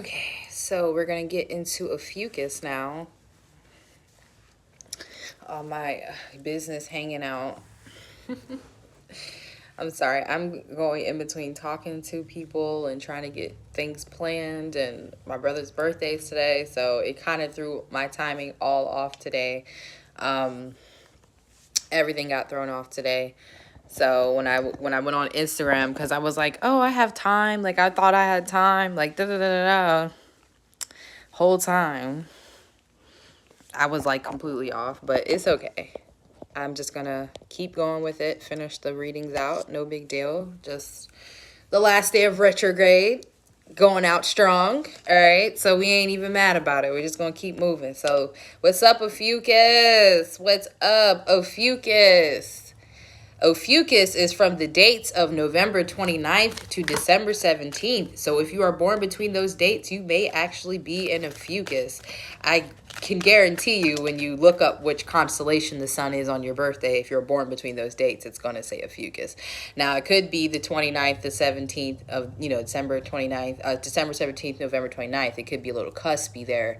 Okay, so we're gonna get into Ophiuchus now. All my business hanging out. I'm sorry, I'm going in between talking to people and trying to get things planned, and my brother's birthday's today, so it kind of threw my timing all off today. Everything got thrown off today. So when I went on Instagram, because I was like, oh, I have time. Like, I thought I had time. Like, da da da da da. Whole time, I was like completely off, but it's okay. I'm just gonna keep going with it, finish the readings out. No big deal. Just the last day of retrograde, going out strong. All right, so we ain't even mad about it. We're just gonna keep moving. So what's up, Ophiuchus? What's up, Ophiuchus? Ophiuchus is from the dates of November 29th to December 17th. So if you are born between those dates, you may actually be an Ophiuchus. I can guarantee you when you look up which constellation the sun is on your birthday, if you're born between those dates, it's going to say Ophiuchus. Now, it could be the 29th, the 17th of, December 29th, December 17th, November 29th. It could be a little cuspy there.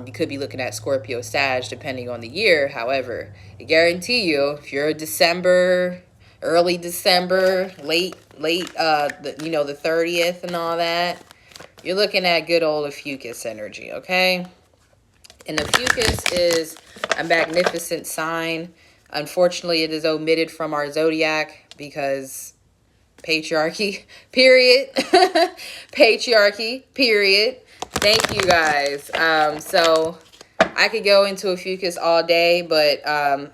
You could be looking at Scorpio Sag depending on the year. However, I guarantee you, if you're December, early December, late, the 30th and all that, you're looking at good old Ophiuchus energy, okay? And Ophiuchus is a magnificent sign. Unfortunately, it is omitted from our zodiac because patriarchy, period. Patriarchy, period. Thank you guys. So I could go into Ophiuchus all day, but I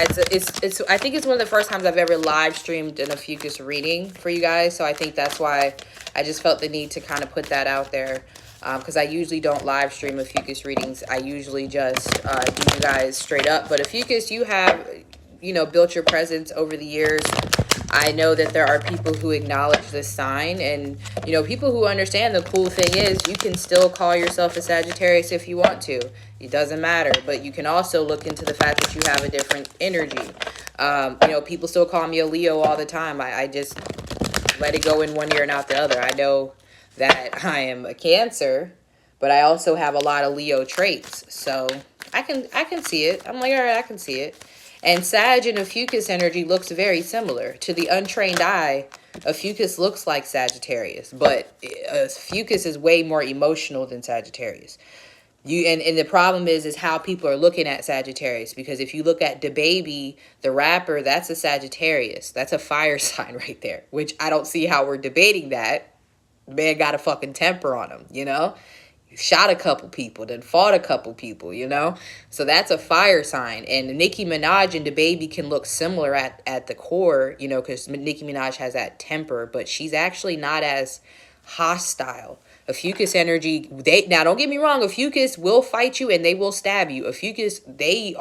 think it's one of the first times I've ever live streamed an Ophiuchus reading for you guys. So I think that's why I just felt the need to kind of put that out there. Because I usually don't live stream Ophiuchus readings. I usually just do you guys straight up. But Ophiuchus, you have, built your presence over the years. I know that there are people who acknowledge this sign, and people who understand. The cool thing is you can still call yourself a Sagittarius if you want to. It doesn't matter, but you can also look into the fact that you have a different energy. People still call me a Leo all the time. I just let it go in one ear and out the other. I know that I am a Cancer, but I also have a lot of Leo traits, so I can see it. I'm like, all right, I can see it. And Sag and Ophiuchus energy looks very similar. To the untrained eye, Ophiuchus looks like Sagittarius, but Ophiuchus is way more emotional than Sagittarius. And the problem is how people are looking at Sagittarius, because if you look at DaBaby, the rapper, that's a Sagittarius. That's a fire sign right there, which I don't see how we're debating that. The man got a fucking temper on him, Shot a couple people, then fought a couple people, So that's a fire sign. And Nicki Minaj and DaBaby can look similar at the core, because Nicki Minaj has that temper, but she's actually not as hostile. Ophiuchus energy, now don't get me wrong, Ophiuchus will fight you and they will stab you. Ophiuchus, they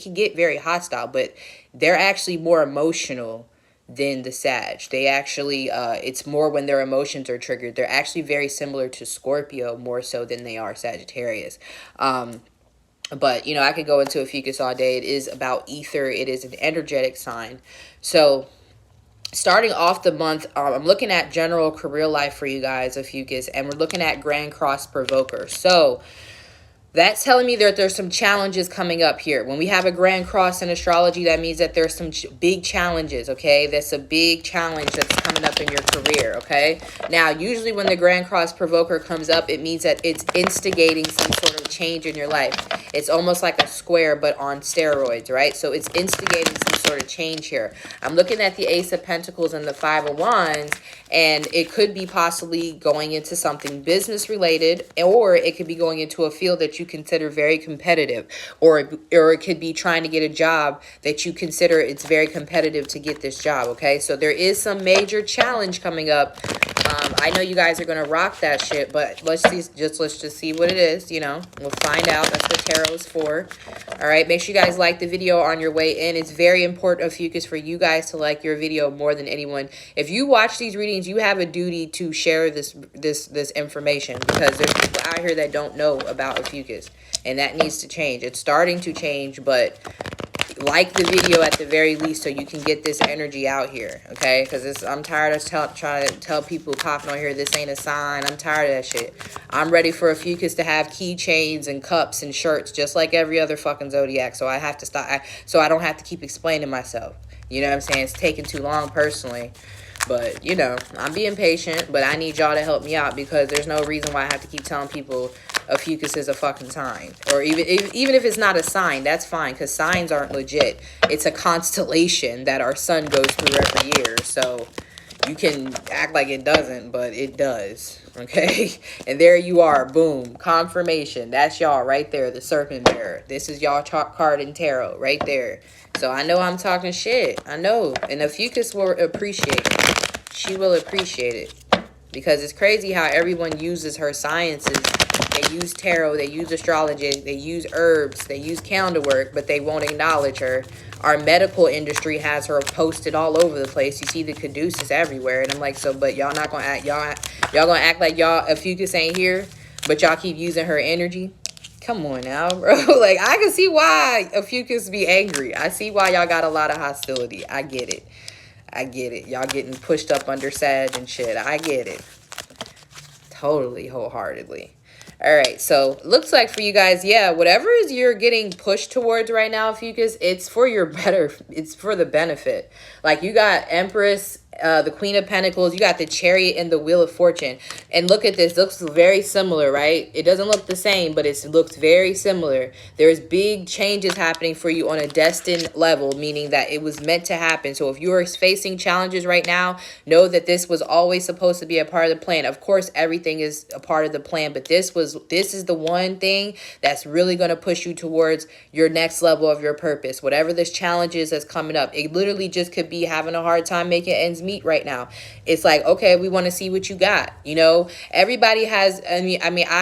can get very hostile, but they're actually more emotional than the Sag. They actually, it's more when their emotions are triggered. They're actually very similar to Scorpio, more so than they are Sagittarius. But, I could go into Ophiuchus all day. It is about ether. It is an energetic sign. So, starting off the month, I'm looking at general career life for you guys, Ophiuchus, and we're looking at Grand Cross Provoker. So, that's telling me that there's some challenges coming up here. When we have a Grand Cross in astrology, that means that there's some big challenges, okay? That's a big challenge that's coming up in your career, okay? Now, usually when the Grand Cross Provoker comes up, it means that it's instigating some sort of change in your life. It's almost like a square, but on steroids, right? So it's instigating some sort of change here. I'm looking at the Ace of Pentacles and the Five of Wands, and it could be possibly going into something business related, or it could be going into a field that you consider very competitive, or it could be trying to get a job that you consider it's very competitive to get this job, okay? So there is some major challenge coming up. I know you guys are going to rock that shit, but let's just see what it is, We'll find out. That's what tarot is for. All right, make sure you guys like the video on your way in. It's very important, Ophiuchus, for you guys to like your video more than anyone. If you watch these readings, you have a duty to share this information, because there's people out here that don't know about Ophiuchus, and that needs to change. It's starting to change, but like the video at the very least so you can get this energy out here, okay? Because I'm tired of trying to tell people popping on here this ain't a sign. I'm tired of that shit. I'm ready for Ophiuchus to have keychains and cups and shirts just like every other fucking zodiac. So I have to stop. So I don't have to keep explaining myself. You know what I'm saying? It's taking too long personally. But, you know, I'm being patient, but I need y'all to help me out because there's no reason why I have to keep telling people Ophiuchus is a fucking sign. Or even if it's not a sign, that's fine because signs aren't legit. It's a constellation that our sun goes through every year. So you can act like it doesn't, but it does. Okay? And there you are. Boom. Confirmation. That's y'all right there, the serpent bearer. This is y'all card in tarot right there. So I know I'm talking shit. I know. And Ophiuchus will appreciate it. She will appreciate it. Because it's crazy how everyone uses her sciences. They use tarot. They use astrology. They use herbs. They use candle work. But they won't acknowledge her. Our medical industry has her posted all over the place. You see the caduceus everywhere. And I'm like, so, but y'all not going to act. Y'all going to act like y'all Ophiuchus ain't here. But y'all keep using her energy. Come on now, bro. Like, I can see why Ophiuchus be angry. I see why y'all got a lot of hostility. I get it. I get it. Y'all getting pushed up under Sag and shit. I get it. Totally, wholeheartedly. All right, so looks like for you guys, yeah, whatever is you're getting pushed towards right now, Ophiuchus, it's for your better. It's for the benefit. Like, you got Empress, the Queen of Pentacles, you got the Chariot and the Wheel of Fortune. And look at this. It looks very similar, right? It doesn't look the same, but it looks very similar. There's big changes happening for you on a destined level, meaning that it was meant to happen. So if you are facing challenges right now, know that this was always supposed to be a part of the plan. Of course, everything is a part of the plan, but this is the one thing that's really going to push you towards your next level of your purpose. Whatever this challenge is that's coming up, it literally just could be having a hard time making ends meet right now. It's like, okay, we want to see what you got. You know, everybody has, I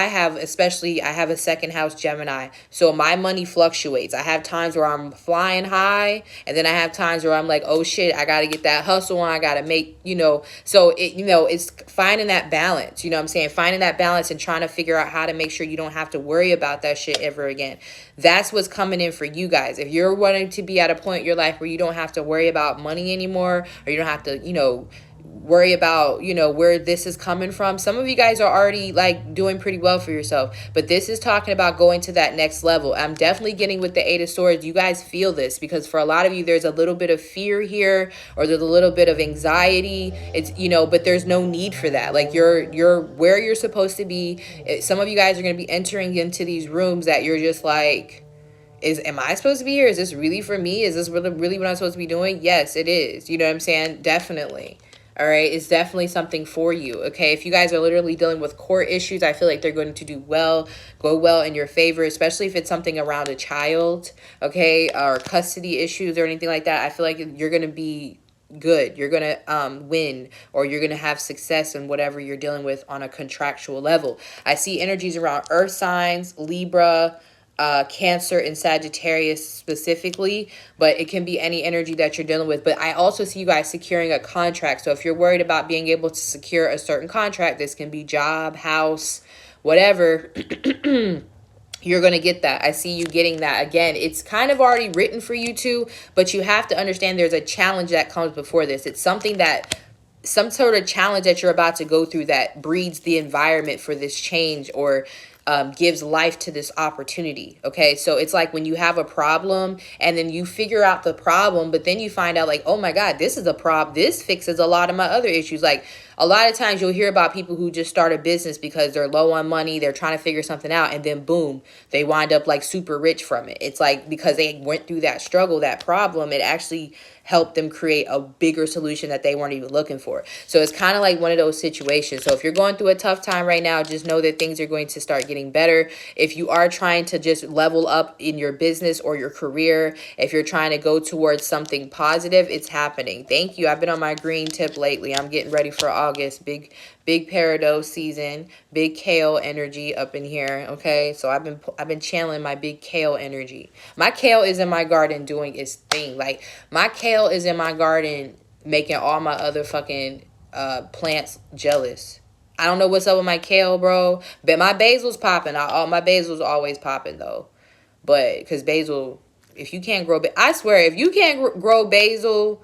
have a second house Gemini, so my money fluctuates. I have times where I'm flying high, and then I have times where I'm like, oh shit, I got to get that hustle on. I got to make, so it's finding that balance, you know what I'm saying? Finding that balance and trying to figure out how to make sure you don't have to worry about that shit ever again. That's what's coming in for you guys. If you're wanting to be at a point in your life where you don't have to worry about money anymore, or you don't have to, worry about, where this is coming from. Some of you guys are already like doing pretty well for yourself, but this is talking about going to that next level. I'm definitely getting with the Eight of Swords. You guys feel this because for a lot of you, there's a little bit of fear here, or there's a little bit of anxiety. It's, but there's no need for that. Like you're where you're supposed to be. Some of you guys are going to be entering into these rooms that you're just like, am I supposed to be here? Is this really for me? Is this really what I'm supposed to be doing? Yes, it is. You know what I'm saying? Definitely. All right, it's definitely something for you, okay? If you guys are literally dealing with court issues, I feel like they're going to go well in your favor, especially if it's something around a child, okay, or custody issues or anything like that. I feel like you're going to be good. You're going to win, or you're going to have success in whatever you're dealing with on a contractual level. I see energies around earth signs, Libra, Cancer and Sagittarius specifically, but it can be any energy that you're dealing with. But I also see you guys securing a contract. So if you're worried about being able to secure a certain contract, this can be job, house, whatever, you're going to get that. I see you getting that. Again, it's kind of already written for you too, but you have to understand there's a challenge that comes before this. It's something that, some sort of challenge that you're about to go through that breeds the environment for this change, or gives life to this opportunity. Okay, so it's like when you have a problem and then you figure out the problem, but then you find out like, oh my God, this is a problem. This fixes a lot of my other issues. Like a lot of times you'll hear about people who just start a business because they're low on money. They're trying to figure something out, and then boom, they wind up like super rich from it. It's like because they went through that struggle, that problem, it actually help them create a bigger solution that they weren't even looking for. So it's kind of like one of those situations. So if you're going through a tough time right now, just know that things are going to start getting better. If you are trying to just level up in your business or your career, if you're trying to go towards something positive, it's happening. Thank you. I've been on my green tip lately. I'm getting ready for August. Big peridot season, big kale energy up in here. Okay, so I've been channeling my big kale energy. My kale is in my garden doing its thing. Like my kale is in my garden making all my other fucking plants jealous. I don't know what's up with my kale, bro, but my basil's popping. My basil's always popping though, but because basil, If you can't grow, I swear, if you can't grow basil,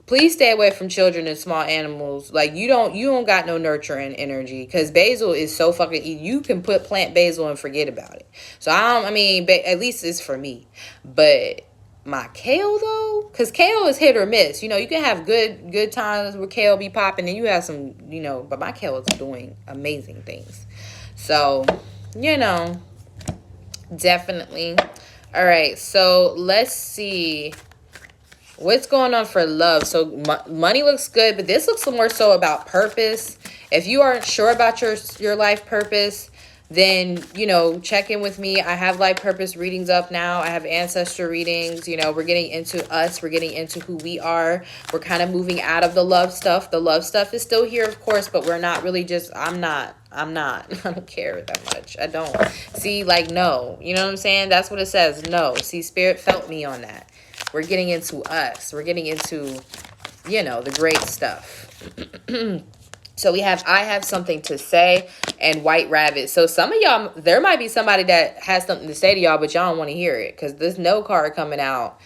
please stay away from children and small animals. Like, you don't got no nurturing energy, because basil is so fucking, you can plant basil and forget about it. So I mean, at least it's for me. But my kale though, because kale is hit or miss. You know, you can have good times where kale be popping, and you have some, you know, but my kale is doing amazing things. So, you know, definitely. All right, so let's see what's going on for love. So money looks good, but this looks more so about purpose. If you aren't sure about your life purpose, then, you know, check in with me. I have life purpose readings up now. I have ancestor readings. You know, we're getting into us. We're getting into who we are. We're kind of moving out of the love stuff. The love stuff is still here, of course, but we're not really just, I'm not. I don't care that much. I don't. See, like, no. You know what I'm saying? That's what it says. No. See, Spirit felt me on that. We're getting into us. We're getting into, you know, the great stuff. So we have, I have something to say, and White Rabbit. So some of y'all, there might be somebody that has something to say to y'all, but y'all don't want to hear it, because this no card coming out.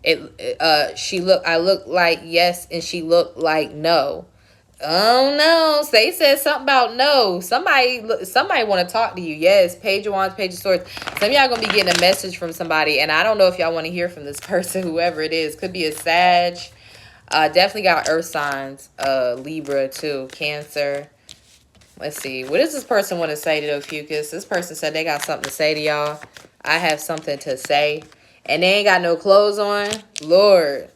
I look like yes, and she looked like no. Oh no, they said something about no. Somebody want to talk to you. Yes, Page of Wands, Page of Swords. Some of y'all gonna be getting a message from somebody, and I don't know if y'all want to hear from this person, whoever it is. Could be a Sag. Definitely got earth signs. Libra too, Cancer. Let's see. What does this person want to say to Ophiuchus? This person said they got something to say to y'all. I have something to say, and they ain't got no clothes on. Lord.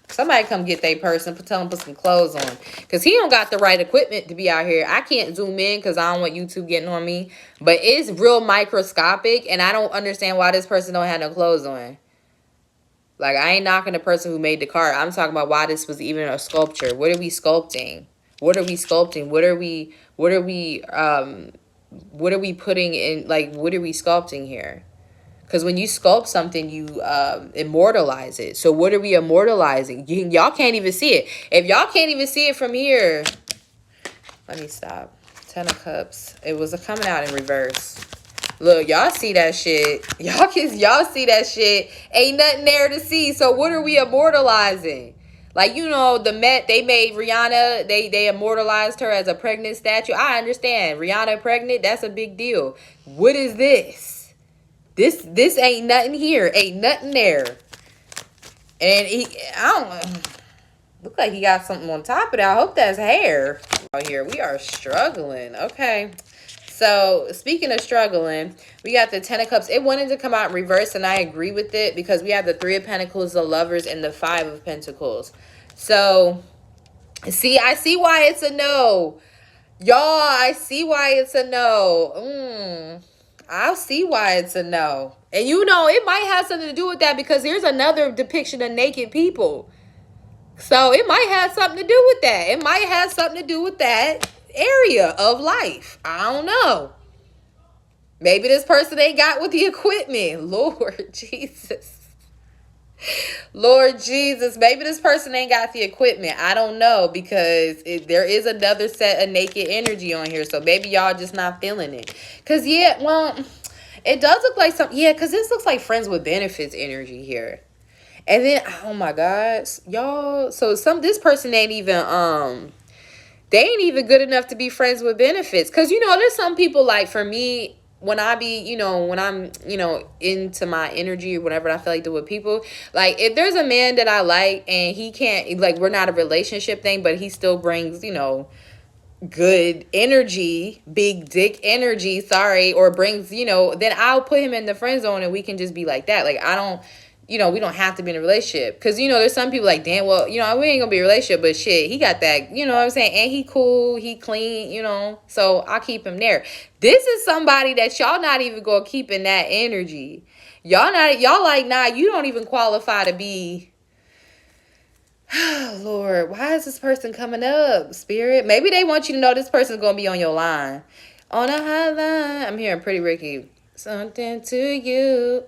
Somebody come get that person, tell them put some clothes on. Because he don't got the right equipment to be out here. I can't zoom in because I don't want YouTube getting on me. But it's real microscopic, and I don't understand why this person don't have no clothes on. Like, I ain't knocking the person who made the card. I'm talking about why this was even a sculpture. What are we sculpting? What are we sculpting? What are we putting in, like, what are we sculpting here? Because when you sculpt something, you immortalize it. So what are we immortalizing? Y'all can't even see it. If y'all can't even see it from here, let me stop. 10 of Cups. It was coming out in reverse. Look, y'all see that shit. Y'all see that shit. Ain't nothing there to see. So what are we immortalizing? Like, you know, the Met, they made Rihanna, they immortalized her as a pregnant statue. I understand. Rihanna pregnant, that's a big deal. What is this? This ain't nothing here. Ain't nothing there. And I don't look like he got something on top of that. I hope that's hair. Out here, we are struggling. Okay. So, speaking of struggling, we got the 10 of Cups. It wanted to come out in reverse, and I agree with it, because we have the 3 of Pentacles, the Lovers, and the 5 of Pentacles. So, see, I see why it's a no. Y'all, I see why it's a no. I'll see why it's a no. And you know, it might have something to do with that, because here's another depiction of naked people. So it might have something to do with that. It might have something to do with that area of life. I don't know. Maybe this person ain't got with the equipment. Lord Jesus. Lord Jesus. Maybe this person ain't got the equipment. I don't know, because there is another set of naked energy on here. So maybe y'all just not feeling it. Because, yeah, well, it does look like something. Yeah, because this looks like friends with benefits energy here. And then, oh my God, y'all. So this person ain't even, they ain't even good enough to be friends with benefits. Because, you know, there's some people, like, for me, when I be, you know, when I'm, you know, into my energy or whatever I feel like do with people, like, if there's a man that I like and he can't, like, we're not a relationship thing, but he still brings, you know, good energy, big dick energy, sorry, or brings, you know, then I'll put him in the friend zone, and we can just be like that. Like, I don't, you know, we don't have to be in a relationship. Because, you know, there's some people like, damn, well, you know, we ain't gonna be in a relationship, but shit, he got that, you know what I'm saying? And he cool, he clean, you know, so I'll keep him there. This is somebody that y'all not even gonna keep in that energy. Y'all like, nah, you don't even qualify to be. Lord, why is this person coming up, Spirit? Maybe they want you to know this person's gonna be on your line. On a high line. I'm hearing Pretty Ricky. Something to you.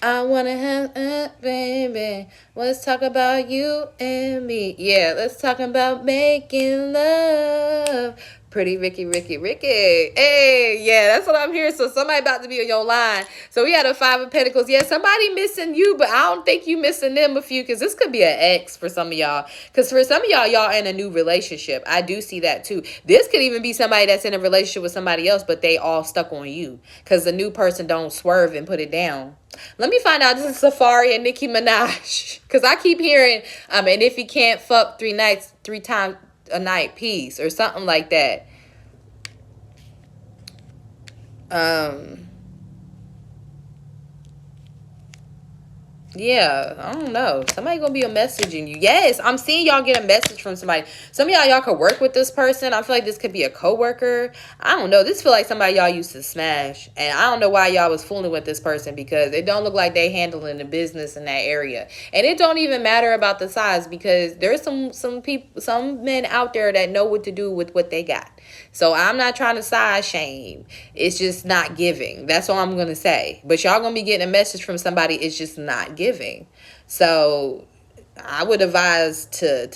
I wanna have baby. Let's talk about you and me. Yeah, let's talk about making love. Pretty Ricky. Hey, yeah, that's what I'm hearing. So somebody about to be on your line. So we had a 5 of Pentacles. Yeah, somebody missing you, but I don't think you missing them a few, because this could be an ex for some of y'all. Because for some of y'all in a new relationship. I do see that too. This could even be somebody that's in a relationship with somebody else, but they all stuck on you. Because the new person don't swerve and put it down. Let me find out. This is Safari and Nicki Minaj. Because I keep hearing, and if he can't fuck 3 times a night, peace, or something like that. Yeah, I don't know. Somebody gonna be messaging you. Yes, I'm seeing y'all get a message from somebody. Some of y'all could work with this person. I feel like this could be a coworker. I don't know. This feel like somebody y'all used to smash. And I don't know why y'all was fooling with this person, because it don't look like they handling the business in that area. And it don't even matter about the size, because there's some men out there that know what to do with what they got. So I'm not trying to size shame. It's just not giving. That's all I'm going to say. But y'all going to be getting a message from somebody. It's just not giving. So I would advise to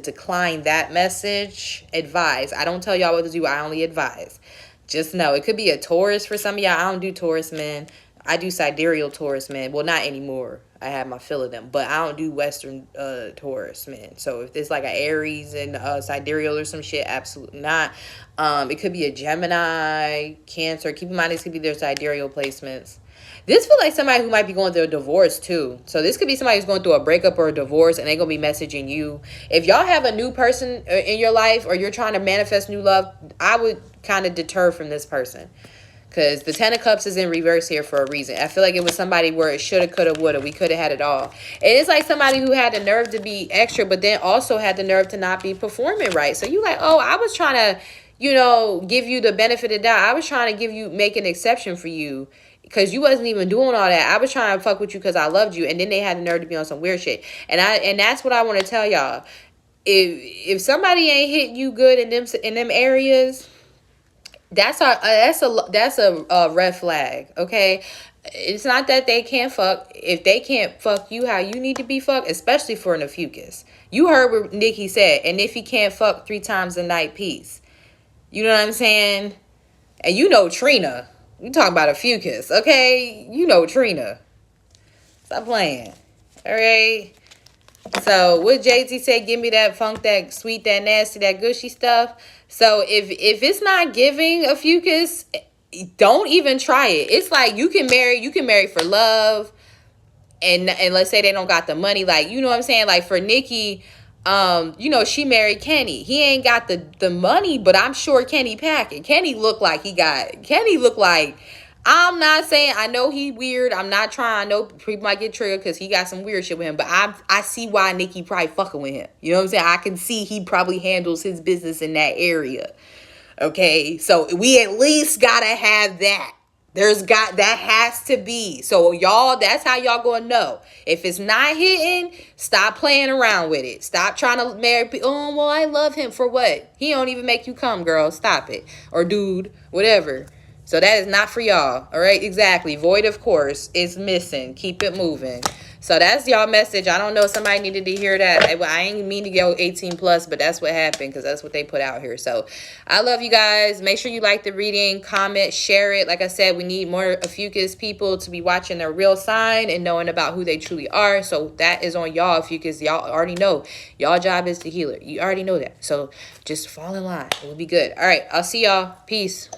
decline that message. Advise. I don't tell y'all what to do. I only advise. Just know it could be a Taurus for some of y'all. I don't do Taurus men. I do sidereal Taurus men. Well, not anymore. I have my fill of them. But I don't do Western Taurus men. So if it's like an Aries and sidereal or some shit, absolutely not. It could be a Gemini, Cancer. Keep in mind, this could be their sidereal placements. This feels like somebody who might be going through a divorce too. So this could be somebody who's going through a breakup or a divorce, and they're going to be messaging you. If y'all have a new person in your life, or you're trying to manifest new love, I would kind of deter from this person. Because the 10 of Cups is in reverse here for a reason. I feel like it was somebody where it shoulda, coulda, woulda. We could have had it all. And it's like somebody who had the nerve to be extra, but then also had the nerve to not be performing right. So you like, oh, I was trying to, give you the benefit of the doubt. I was trying to make an exception for you, because you wasn't even doing all that. I was trying to fuck with you because I loved you. And then they had the nerve to be on some weird shit. And that's what I want to tell y'all. If somebody ain't hit you good in them areas, that's a red flag. Okay, it's not that they can't fuck. If they can't fuck you how you need to be fucked, especially for an Ophiuchus. You heard what Nikki said, and if he can't fuck 3 times a night, peace. You know what I'm saying? And Trina. We talking about Ophiuchus, okay? Trina. Stop playing. All right. So what Jay-Z said, give me that funk, that sweet, that nasty, that gushy stuff. So if it's not giving Ophiuchus, don't even try it. It's like you can marry for love, and let's say they don't got the money, like, you know what I'm saying? Like for Nikki, she married Kenny. He ain't got the money, but I'm sure Kenny packing. Kenny look like, I'm not saying, I know he weird. I'm not trying. I know people might get triggered because he got some weird shit with him. But I see why Nikki probably fucking with him. You know what I'm saying? I can see he probably handles his business in that area. Okay? So we at least gotta have that. That has to be. So y'all, that's how y'all gonna know. If it's not hitting, stop playing around with it. Stop trying to marry people. Oh, well, I love him for what? He don't even make you come, girl. Stop it. Or dude, whatever. So that is not for y'all. All right, exactly. Void, of course, is missing. Keep it moving. So that's y'all message. I don't know if somebody needed to hear that. I ain't mean to go 18 plus, but that's what happened, because that's what they put out here. So I love you guys. Make sure you like the reading, comment, share it. Like I said, we need more Ophiuchus people to be watching their real sign and knowing about who they truly are. So that is on y'all, Ophiuchus. Y'all already know. Y'all job is the healer. You already know that. So just fall in line. It will be good. All right, I'll see y'all. Peace.